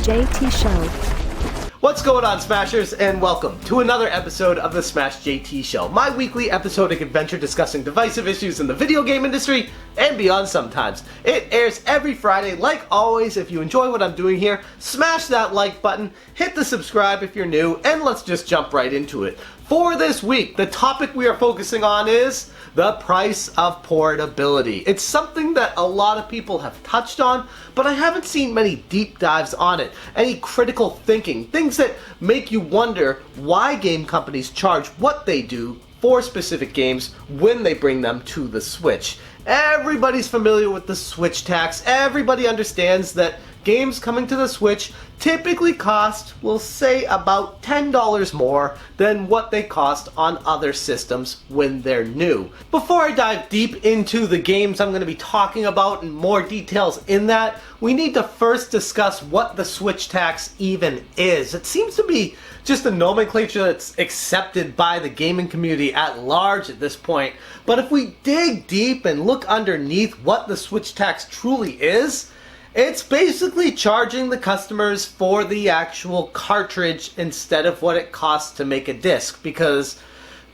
JT Show. What's going on, Smashers, and welcome to another episode of the Smash JT Show, my weekly episodic adventure discussing divisive issues in the video game industry and beyond sometimes. It airs every Friday. Like always, if you enjoy what I'm doing here, smash that like button, hit the subscribe if you're new, and let's just jump right into it. For this week, the topic we are focusing on is the price of portability. It's something that a lot of people have touched on, but I haven't seen many deep dives on it. Any critical thinking, things that make you wonder why game companies charge what they do for specific games when they bring them to the Switch. Everybody's familiar with the Switch tax. Everybody understands that games coming to the Switch typically cost, we'll say, about $10 more than what they cost on other systems when they're new. Before I dive deep into the games I'm going to be talking about and more details in that, we need to first discuss what the Switch tax even is. It seems to be just a nomenclature that's accepted by the gaming community at large at this point. But if we dig deep and look underneath what the Switch tax truly is, it's basically charging the customers for the actual cartridge instead of what it costs to make a disc, because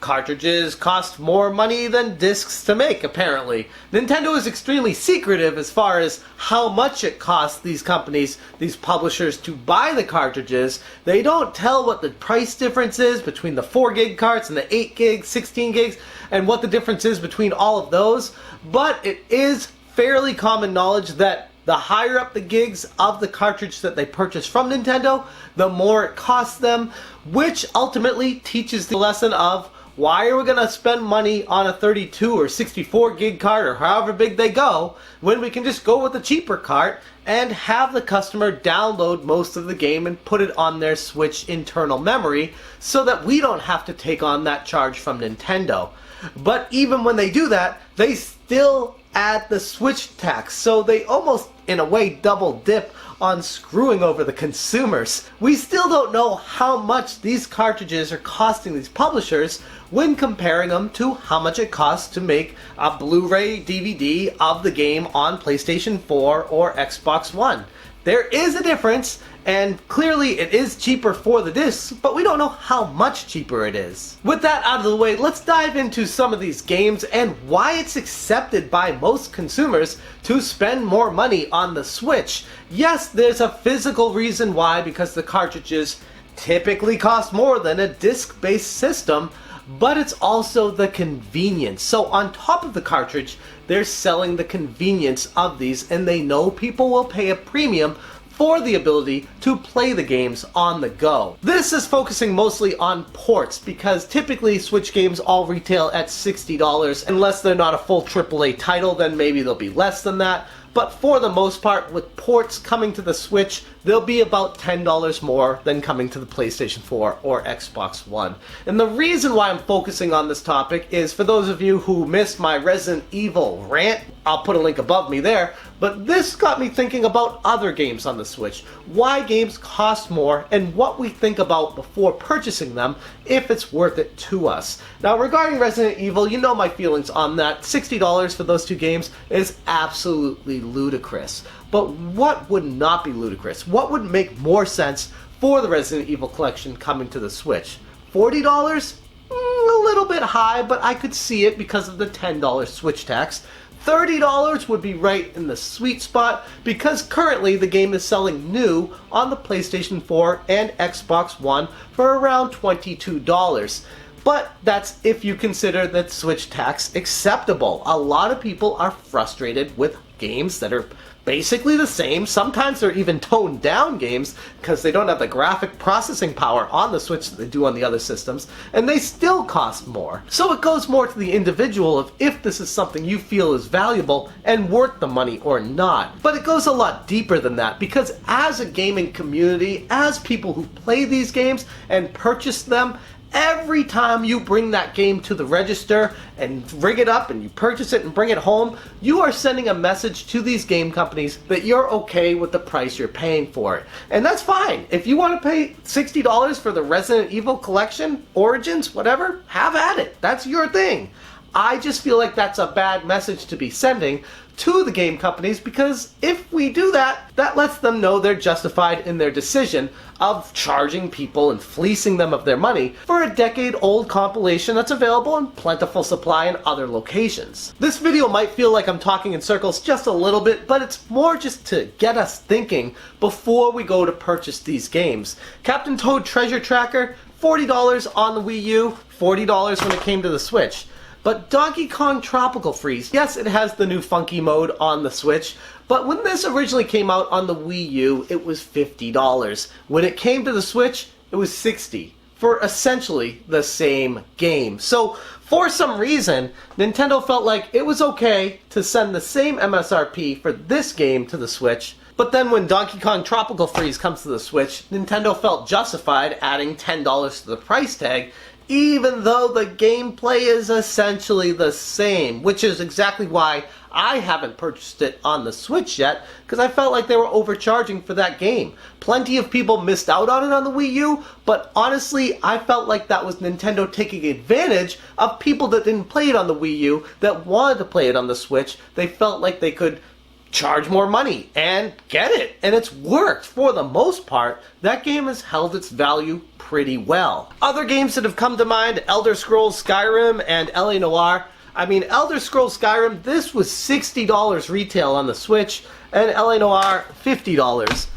cartridges cost more money than discs to make, apparently. Nintendo is extremely secretive as far as how much it costs these companies, these publishers, to buy the cartridges. They don't tell what the price difference is between the 4 gig carts and the 8 gig, 16 gigs, and what the difference is between all of those. But it is fairly common knowledge that the higher up the gigs of the cartridge that they purchase from Nintendo, the more it costs them, which ultimately teaches the lesson of why are we going to spend money on a 32 or 64 gig cart or however big they go when we can just go with a cheaper cart and have the customer download most of the game and put it on their Switch internal memory so that we don't have to take on that charge from Nintendo. But even when they do that, they still add the Switch tax, so they almost in a way double dip on screwing over the consumers. We still don't know how much these cartridges are costing these publishers when comparing them to how much it costs to make a Blu-ray DVD of the game on PlayStation 4 or Xbox One. There is a difference, and clearly it is cheaper for the discs, but we don't know how much cheaper it is. With that out of the way, let's dive into some of these games and why it's accepted by most consumers to spend more money on the Switch. Yes, there's a physical reason why, because the cartridges typically cost more than a disc-based system, but it's also the convenience. So on top of the cartridge, they're selling the convenience of these, and they know people will pay a premium for the ability to play the games on the go. This is focusing mostly on ports, because typically Switch games all retail at $60, unless they're not a full AAA title, then maybe they'll be less than that. But for the most part, with ports coming to the Switch, they'll be about $10 more than coming to the PlayStation 4 or Xbox One. And the reason why I'm focusing on this topic is for those of you who missed my Resident Evil rant, I'll put a link above me there, but this got me thinking about other games on the Switch, why games cost more, and what we think about before purchasing them, if it's worth it to us. Now, regarding Resident Evil, you know my feelings on that. $60 for those two games is absolutely ludicrous. But what would not be ludicrous? What would make more sense for the Resident Evil collection coming to the Switch? $40? A little bit high, but I could see it because of the $10 Switch tax. $30 would be right in the sweet spot, because currently the game is selling new on the PlayStation 4 and Xbox One for around $22. But that's if you consider that Switch tax acceptable. A lot of people are frustrated with games that are basically the same. Sometimes they're even toned down games because they don't have the graphic processing power on the Switch that they do on the other systems, and they still cost more. So it goes more to the individual of if this is something you feel is valuable and worth the money or not. But it goes a lot deeper than that, because as a gaming community, as people who play these games and purchase them, every time you bring that game to the register and rig it up and you purchase it and bring it home, you are sending a message to these game companies that you're okay with the price you're paying for it. And that's fine. If you want to pay $60 for the Resident Evil collection, Origins, whatever, have at it. That's your thing. I just feel like that's a bad message to be sending to the game companies, because if we do that, that lets them know they're justified in their decision of charging people and fleecing them of their money for a decade-old compilation that's available in plentiful supply in other locations. This video might feel like I'm talking in circles just a little bit, but it's more just to get us thinking before we go to purchase these games. Captain Toad Treasure Tracker, $40 on the Wii U, $40 when it came to the Switch. But Donkey Kong Tropical Freeze, yes, it has the new funky mode on the Switch, but when this originally came out on the Wii U, it was $50. When it came to the Switch, it was $60 for essentially the same game. So for some reason, Nintendo felt like it was okay to send the same MSRP for this game to the Switch, but then when Donkey Kong Tropical Freeze comes to the Switch, Nintendo felt justified adding $10 to the price tag, even though the gameplay is essentially the same, which is exactly why I haven't purchased it on the Switch yet, because I felt like they were overcharging for that game. Plenty of people missed out on it on the Wii U, but honestly, I felt like that was Nintendo taking advantage of people that didn't play it on the Wii U, that wanted to play it on the Switch. They felt like they could charge more money and get it, and it's worked for the most part. That game has held its value pretty well. Other games that have come to mind, Elder Scrolls Skyrim and LA Noire. I mean, Elder Scrolls Skyrim, this was $60 retail on the Switch, and LA Noire, $50.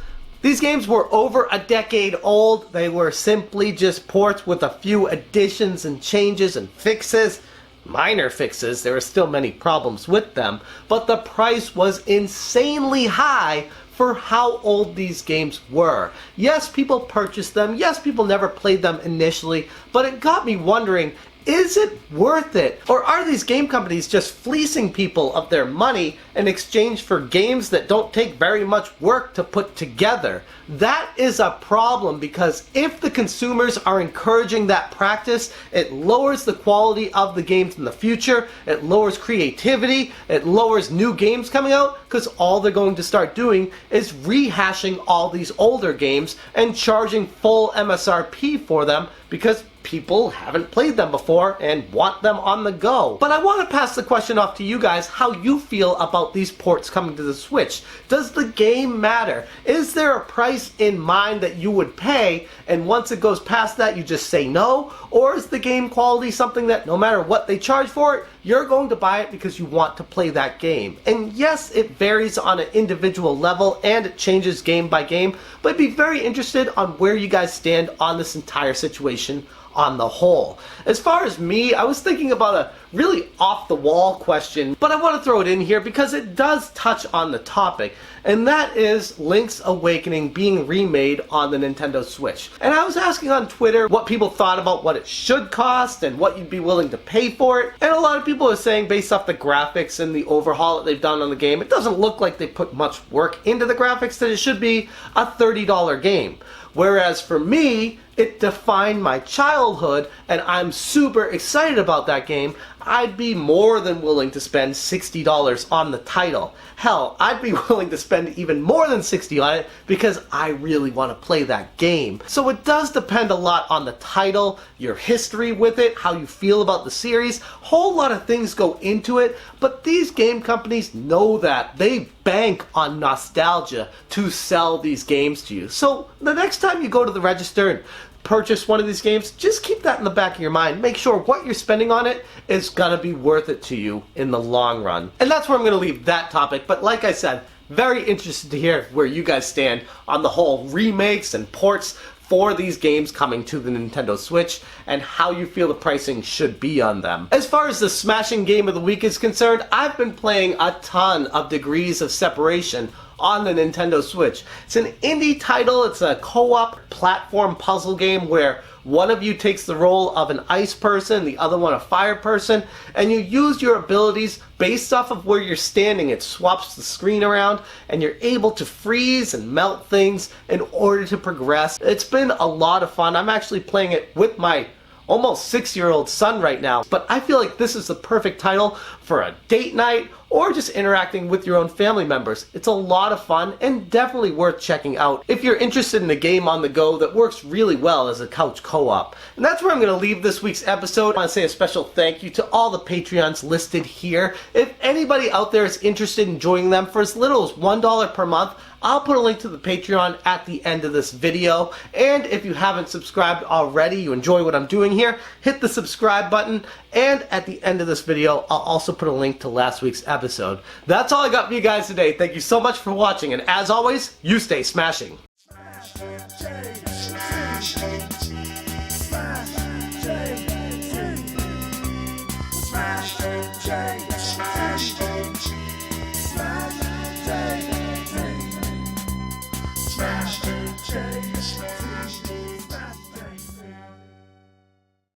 These games were over a decade old. They were simply just ports with a few additions and changes and fixes. Minor fixes, there were still many problems with them, but the price was insanely high for how old these games were. Yes, people purchased them, yes, people never played them initially, but it got me wondering, is it worth it? Or are these game companies just fleecing people of their money in exchange for games that don't take very much work to put together? That is a problem, because if the consumers are encouraging that practice, it lowers the quality of the games in the future, it lowers creativity, it lowers new games coming out, because all they're going to start doing is rehashing all these older games and charging full MSRP for them, because people haven't played them before and want them on the go. But I want to pass the question off to you guys, how you feel about these ports coming to the Switch. Does the game matter? Is there a price in mind that you would pay, and once it goes past that you just say no? Or is the game quality something that no matter what they charge for it, you're going to buy it because you want to play that game? And yes, it varies on an individual level and it changes game by game, but I'd be very interested on where you guys stand on this entire situation on the whole. As far as me, I was thinking about a really off-the-wall question, but I want to throw it in here because it does touch on the topic, and that is Link's Awakening being remade on the Nintendo Switch. And I was asking on Twitter what people thought about what it should cost and what you'd be willing to pay for it, and a lot of people are saying, based off the graphics and the overhaul that they've done on the game, it doesn't look like they put much work into the graphics, that it should be a $30 game. Whereas for me, it defined my childhood, and I'm super excited about that game. I'd be more than willing to spend $60 on the title. Hell, I'd be willing to spend even more than $60 on it because I really want to play that game. So it does depend a lot on the title, your history with it, how you feel about the series. Whole lot of things go into it, but these game companies know that. They bank on nostalgia to sell these games to you. So the next time you go to the register and purchase one of these games, just keep that in the back of your mind. Make sure what you're spending on it is gonna be worth it to you in the long run. And that's where I'm gonna leave that topic, but like I said, very interested to hear where you guys stand on the whole remakes and ports for these games coming to the Nintendo Switch and how you feel the pricing should be on them. As far as the smashing game of the week is concerned, I've been playing a ton of Degrees of Separation on the Nintendo Switch. It's an indie title. It's a co-op platform puzzle game where one of you takes the role of an ice person, the other one a fire person, and you use your abilities based off of where you're standing. It swaps the screen around and you're able to freeze and melt things in order to progress. It's been a lot of fun. I'm actually playing it with my almost 6-year-old son right now, but I feel like this is the perfect title for a date night or just interacting with your own family members. It's a lot of fun and definitely worth checking out if you're interested in a game on the go that works really well as a couch co-op. And that's where I'm going to leave this week's episode. I want to say a special thank you to all the Patreons listed here. If anybody out there is interested in joining them for as little as $1 per month, I'll put a link to the Patreon at the end of this video. And if you haven't subscribed already, you enjoy what I'm doing here, hit the subscribe button. And at the end of this video, I'll also put a link to last week's episode. That's all I got for you guys today. Thank you so much for watching. And as always, you stay smashing.